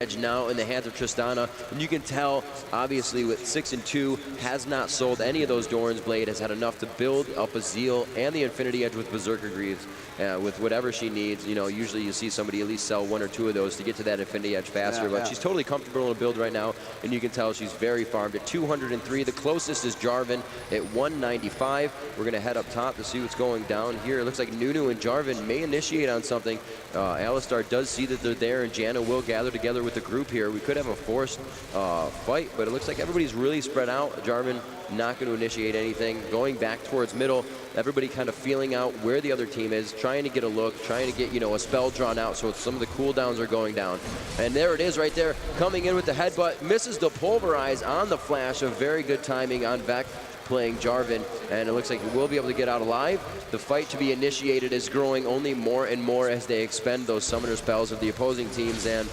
edge now in the hands of Tristana, and you can tell, obviously, with 6 and 2, has not sold any of those Doran's Blade, has had enough to build up a Zeal and the Infinity Edge with Berserker Greaves, with whatever she needs. You know, usually you see somebody at least sell 1 or 2 of those to get to that Infinity Edge faster, but she's totally comfortable in a build right now, and you can tell she's very farmed at 203. The closest is Jarvan at 195. We're going to head up top to see what's going down here. It looks like Nunu and Jarvan may initiate on something. Alistar does see that they're there, and Janna will gather together with the group here. We could have a forced fight, but it looks like everybody's really spread out. Jarvan not going to initiate anything. Going back towards middle, everybody kind of feeling out where the other team is, trying to get a look, trying to get, you know, a spell drawn out so some of the cooldowns are going down. And there it is right there, coming in with the headbutt, misses the pulverize on the flash. Of very good timing on Vec playing Jarvan, and it looks like we'll be able to get out alive. The fight to be initiated is growing only more and more as they expend those summoner spells of the opposing teams, and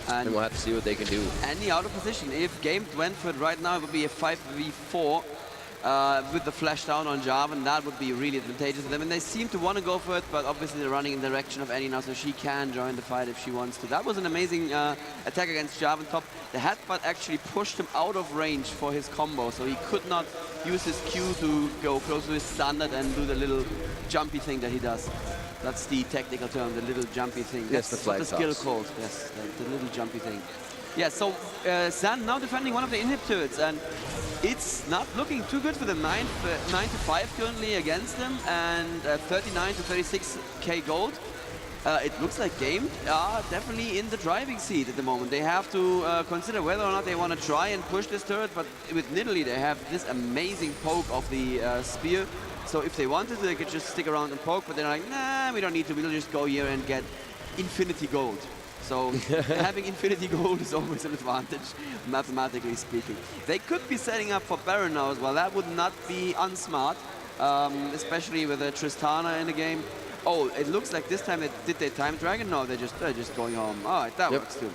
we'll have to see what they can do. Any out of position. If Game went for it right now, it would be a 5v4 with the flash down on Jarvan. That would be really advantageous to them. And they seem to want to go for it, but obviously they're running in the direction of Annie now, so she can join the fight if she wants to. That was an amazing attack against Jarvan top. The headbutt actually pushed him out of range for his combo, so he could not use his Q to go close to his standard and do the little jumpy thing that he does. That's the technical term, the little jumpy thing. Yes, that's what the skill called. Yes, the little jumpy thing. Yeah, so XAN now defending one of the inhib turrets, and it's not looking too good for them. 9 to 5 currently against them, and 39 to 36k gold. It looks like Game are definitely in the driving seat at the moment. They have to consider whether or not they want to try and push this turret, but with Nidalee they have this amazing poke of the spear. So if they wanted to, they could just stick around and poke, but they're like, nah, we don't need to. We'll just go here and get infinity gold. So having infinity gold is always an advantage, mathematically speaking. They could be setting up for Baron now as well. That would not be unsmart, especially with Tristana in the game. Oh, it looks like this time did they time Dragon? No, they're just going home. All right, that works too.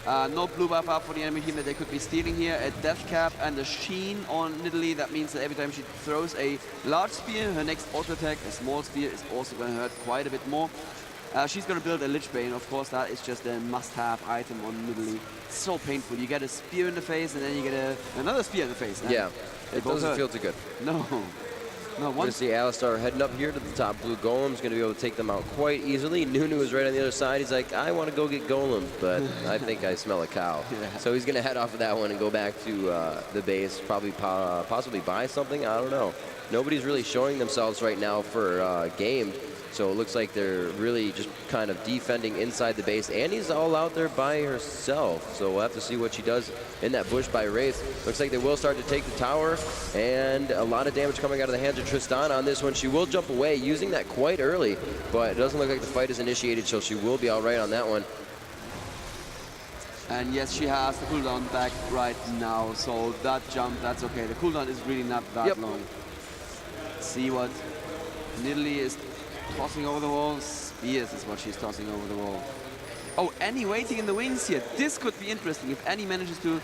No blue buff up for the enemy team that they could be stealing here. A death cap and a sheen on Nidalee. That means that every time she throws a large spear, her next auto attack, a small spear, is also going to hurt quite a bit more. She's going to build a Lich Bane. Of course, that is just a must-have item on Nidalee. It's so painful. You get a spear in the face, and then you get another spear in the face. Yeah, it doesn't feel too good. No. No, we're going to see Alistar heading up here to the top. Blue Golem's going to be able to take them out quite easily. Nunu is right on the other side. He's like, I want to go get Golem, but I think I smell a cow. Yeah. So he's going to head off of that one and go back to the base, probably possibly buy something. I don't know. Nobody's really showing themselves right now for Game. So it looks like they're really just kind of defending inside the base. Annie's all out there by herself. So we'll have to see what she does in that bush by Wraith. Looks like they will start to take the tower, and a lot of damage coming out of the hands of Tristana on this one. She will jump away using that quite early, but it doesn't look like the fight is initiated, so she will be all right on that one. And yes, she has the cooldown back right now, so that jump, that's okay. The cooldown is really not that long. Let's see what Nidalee is tossing over the wall. Spears is what she's tossing over the wall. Oh, Annie waiting in the wings here. This could be interesting if Annie manages to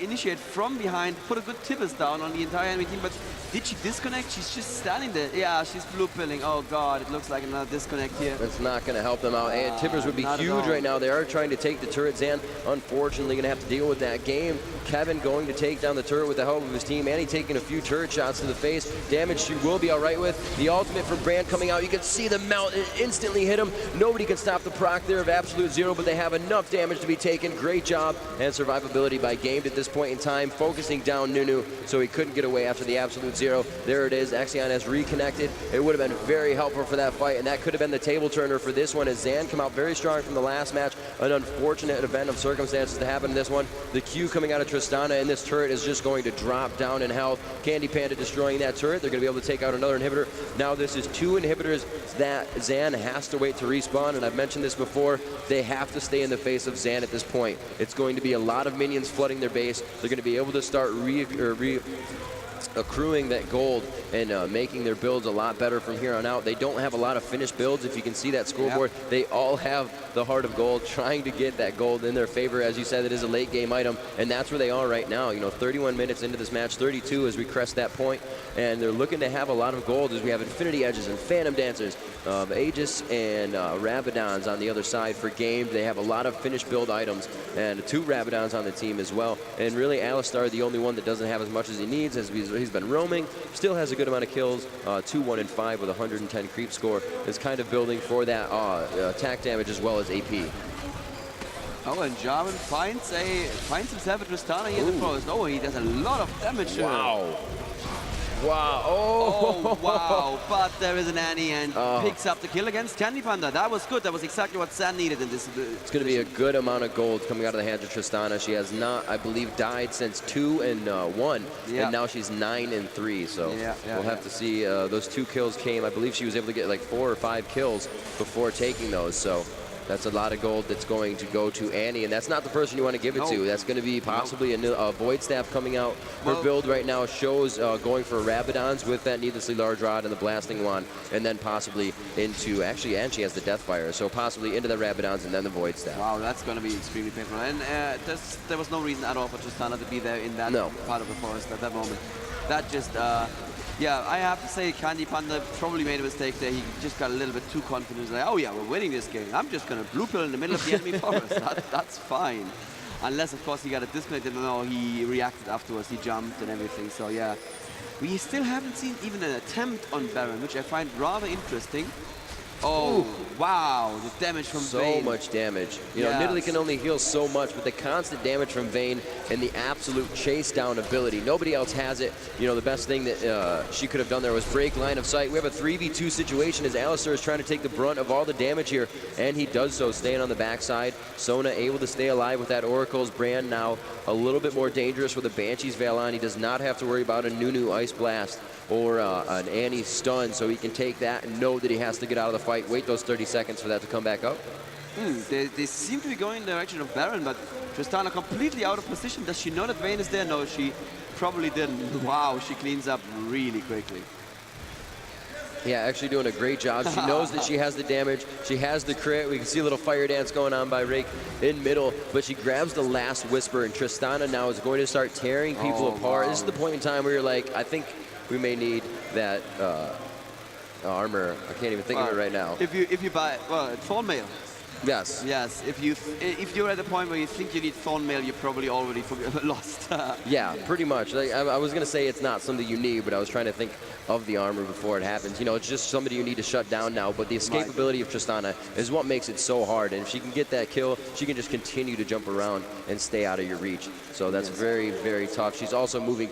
initiate from behind, put a good Tibbers down on the entire enemy team. But did she disconnect? She's just standing there. Yeah, she's blue pilling. Oh God, it looks like another disconnect here. It's not going to help them out. And Tibbers would be huge right now. They are trying to take the turret. XAN, unfortunately, going to have to deal with that. Game. Kevin going to take down the turret with the help of his team. Annie taking a few turret shots to the face. Damage she will be all right with. The ultimate from Brand coming out. You can see the melt. It instantly hit him. Nobody can stop the proc there of Absolute Zero, but they have enough damage to be taken. Great job and survivability by Game at this point in time, focusing down Nunu so he couldn't get away after the Absolute Zero. There it is. XAN has reconnected. It would have been very helpful for that fight, and that could have been the table turner for this one, as XAN come out very strong from the last match. An unfortunate event of circumstances to happen in this one. The Q coming out of Tristana, and this turret is just going to drop down in health. Candy Panda destroying that turret. They're going to be able to take out another inhibitor. Now this is 2 inhibitors that XAN has to wait to respawn, and I've mentioned this before. They have to stay in the face of XAN at this point. It's going to be a lot of minions flooding their base. They're going to be able to start accruing that gold and making their builds a lot better from here on out. They don't have a lot of finished builds. If you can see that scoreboard, they all have the heart of gold, trying to get that gold in their favor. As you said, it is a late game item, and that's where they are right now. You know, 31 minutes into this match, 32 as we crest that point, and they're looking to have a lot of gold as we have Infinity Edges and Phantom Dancers, Aegis and Rabadons on the other side for game. They have a lot of finished build items, and 2 Rabadons on the team as well. And really, Alistar, the only one that doesn't have as much as he needs, as he's been roaming, still has a good amount of kills, 2, 1, and 5 with 110 creep score, is kind of building for that attack damage as well as AP. Oh, and Jarvan finds himself a Tristana here in the forest. Oh, he does a lot of damage. Wow. Wow. Oh, wow. But there is an Annie and picks up the kill against Candy Panda. That was good. That was exactly what XAN needed in this. It's going to be a good amount of gold coming out of the hands of Tristana. She has not, I believe, died since 2 and 1, and now she's 9 and 3. So we'll have to see. Those 2 kills came. I believe she was able to get like 4 or 5 kills before taking those. So that's a lot of gold that's going to go to Annie, and that's not the person you want to give it to. That's going to be possibly a Void Staff coming out. Her build right now shows going for Rabadons with that needlessly large rod and the blasting wand, and then possibly into, actually, and she has the Deathfire, so possibly into the Rabadons and then the Void Staff. Wow, that's going to be extremely painful. And there was no reason at all for Tristana to be there in that part of the forest at that moment. That just... yeah, I have to say Candy Panda probably made a mistake there. He just got a little bit too confident. Like, oh yeah, we're winning this game. I'm just going to blue pill in the middle of the enemy forest. That's fine. Unless, of course, he got a disconnect. No, he reacted afterwards. He jumped and everything. So yeah, we still haven't seen even an attempt on Baron, which I find rather interesting. Oh, ooh. Wow, the damage from Vayne. So much damage. You know, Nidalee can only heal so much, but the constant damage from Vayne and the absolute chase down ability. Nobody else has it. You know, the best thing that she could have done there was break line of sight. We have a 3v2 situation as Alistar is trying to take the brunt of all the damage here, and he does so, staying on the backside. Sona able to stay alive with that Oracle's brand, now a little bit more dangerous with a Banshee's Veil on. He does not have to worry about a Nunu Ice Blast or an Annie stun, so he can take that and know that he has to get out of the fight, wait those 30 seconds for that to come back up. They seem to be going in the direction of Baron, but Tristana completely out of position. Does she know that Vayne is there? No, she probably didn't. Wow, she cleans up really quickly. Yeah, actually doing a great job. She knows that she has the damage. She has the crit. We can see a little fire dance going on by Rake in middle, but she grabs the last Whisper, and Tristana now is going to start tearing people apart. Wow. This is the point in time where you're like, I think we may need that armor. I can't even think of it right now. If you buy Thorn Mail. Yes. Yes. If you're at the point where you think you need Thorn Mail, you're probably already lost. Yeah, pretty much. Like, I was gonna say it's not something you need, but I was trying to think of the armor before it happens. You know, it's just somebody you need to shut down now. But the escapability of Tristana is what makes it so hard. And if she can get that kill, she can just continue to jump around and stay out of your reach. So that's very, very tough. She's also moving